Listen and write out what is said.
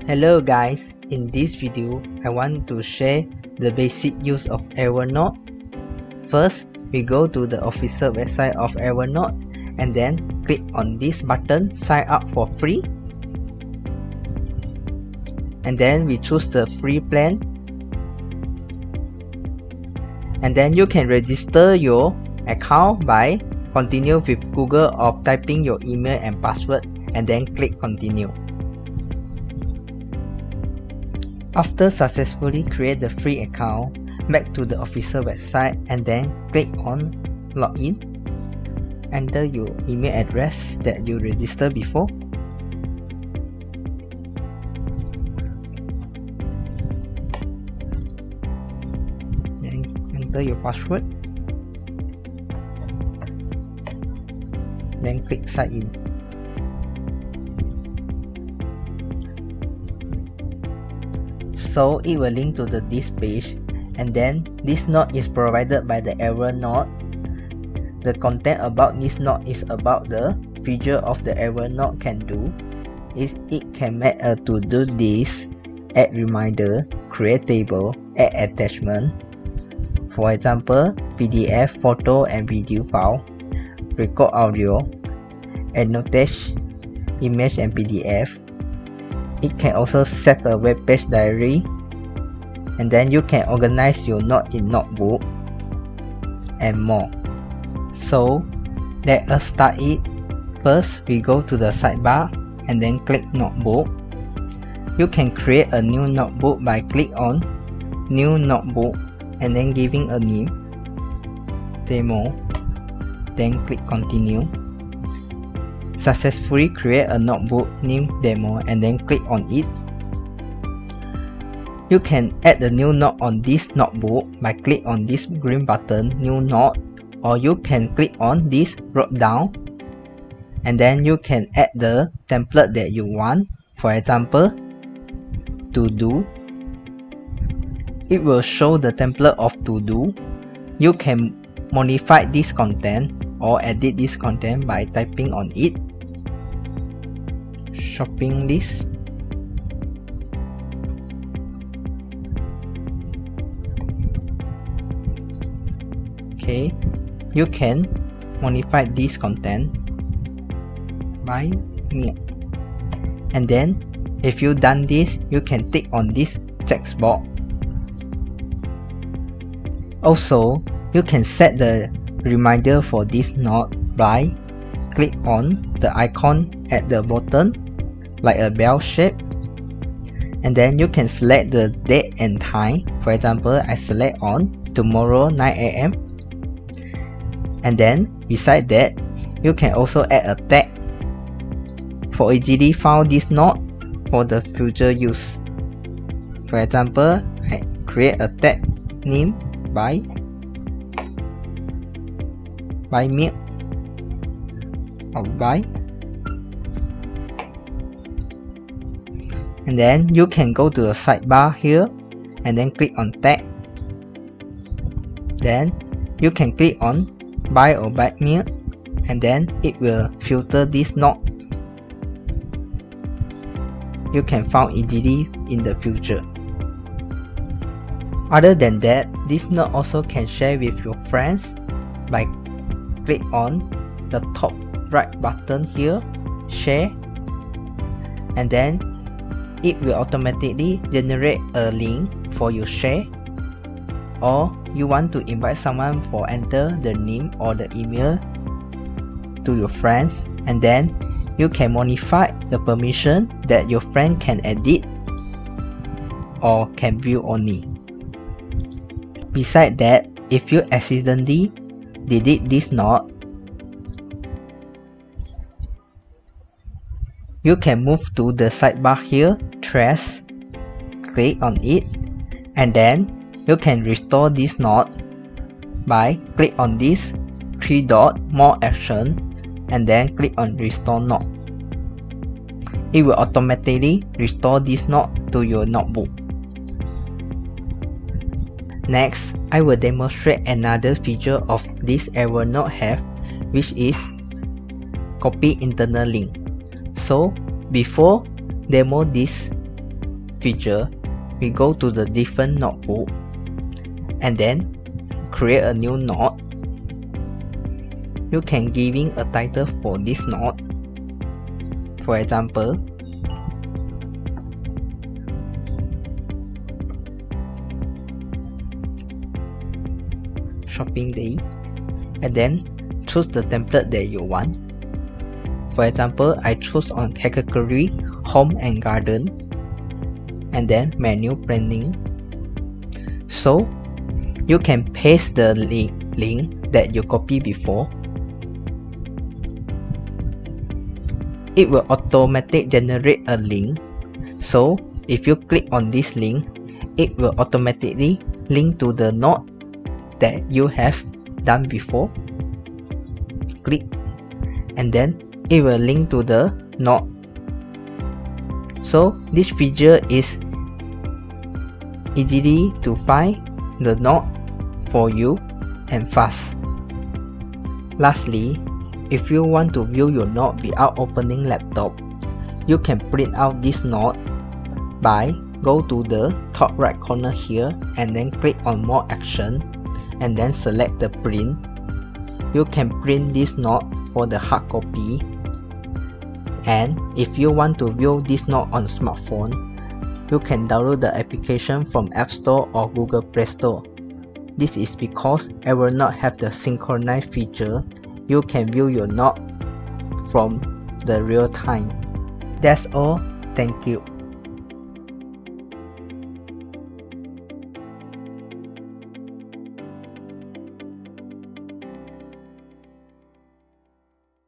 Hello guys, in this video I want to share the basic use of Evernote. First, we go to the official website of Evernote and then click on this button sign up for free. And then we choose the free plan. And then you can register your account by continue with Google or typing your email and password and then click continue. After successfully create the free account, back to the official website and then click on login. Enter your email address that you registered before. Then enter your password. Then click sign in. So it will link to this page, and then this note is provided by the Evernote. The content about this note is about the feature of the Evernote can do. It can make a to-do list, add reminder, create table, add attachment. For example, PDF, photo and video file, record audio, annotate image and PDF. It can also set a web page diary, and then you can organize your note in notebook and more. So let us start it. First, we go to the sidebar and then click notebook. You can create a new notebook by click on new notebook and then giving a name, demo, then click continue. Successfully create a notebook named demo and then click on it. You can add a new note on this notebook by click on this green button, new note, or you can click on this drop down and then you can add the template that you want. For example, to do. It will show the template of to do. You can modify this content or edit this content by typing on it. Shopping list. Okay, you can modify this content by me. And then if you done this, you can tick on this text box. Also, you can set the reminder for this note by click on the icon at the bottom like a bell shape, and then you can select the date and time. For example, I select on tomorrow 9 AM. And then beside that, you can also add a tag for easily found this note for the future use. For example, I create a tag name by milk or buy. And then you can go to the sidebar here and then click on tag. Then you can click on buy or buy milk, and then it will filter this note. You can find easily in the future. Other than that, this note also can share with your friends by click on the top right button here, share, and then it will automatically generate a link for you share. Or you want to invite someone for enter the name or the email to your friends, and then you can modify the permission that your friend can edit or can view only. Besides that, if you accidentally delete this note, you can move to the sidebar here, trash, click on it, and then you can restore this note by click on this 3 dot more action and then click on restore note. It will automatically restore this note to your notebook. Next, I will demonstrate another feature of this Evernote have, which is copy internal link. So before demo this feature, we go to the different notebook and then create a new note. You can giving a title for this note. For example, shopping day, and then choose the template that you want. For example, I choose on category home and garden, and then menu planning. So you can paste the link that you copied before. It will automatically generate a link. So if you click on this link, it will automatically link to the note that you have done before. Click, and then it will link to the note. So this feature is easily to find the note for you and fast. Lastly, if you want to view your note without opening laptop, you can print out this note by go to the top right corner here and then click on more action and then select the print. You can print this note for the hard copy. And if you want to view this note on smartphone, you can download the application from App Store or Google Play Store. This is because Evernote have the synchronize feature. You can view your note from the real time. That's all. Thank you.